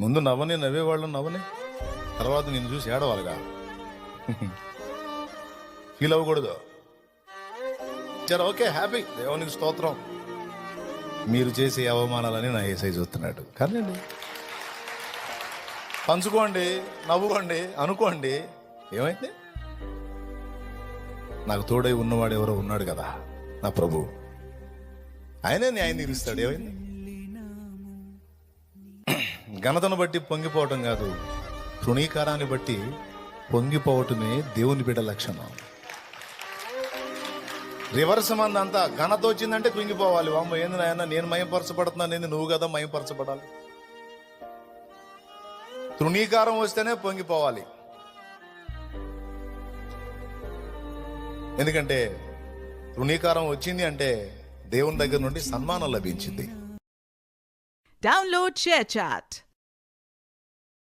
ముందు నవ్వేవాళ్ళు నవ్వని, తర్వాత నిన్ను చూసి ఏడవాలిగా. ఫీల్ అవ్వకూడదు. సరే, ఓకే, హ్యాపీ, దేవునికి స్తోత్రం. మీరు చేసే అవమానాలని నా యేసయ్య చూస్తున్నాడు. కానీ పంచుకోండి, నవ్వుకోండి, అనుకోండి. ఏమైంది? నాకు తోడై ఉన్నవాడు ఎవరో ఉన్నాడు కదా, నా ప్రభు. ఆయనే న్యాయం తీరుస్తాడు. ఏమైంది? ఘనతను బట్టి పొంగిపోవటం కాదు, తృణీకారాన్ని బట్టి పొంగిపోవటమే దేవుని బిడ్డ లక్షణం. రివర్స్ మంది అంతా ఘనత వచ్చిందంటే కృంగిపోవాలి. వామ్మ, ఏంది నాయన, నేను మయంపరచబడుతున్నాను, ఏంది నువ్వు కదా మయంపరచబడాలి. తృణీకారం వస్తేనే పొంగిపోవాలి. ఎందుకంటే తృణీకారం వచ్చింది అంటే దేవుని దగ్గర నుండి సన్మానం లభించింది. Download ShareChat.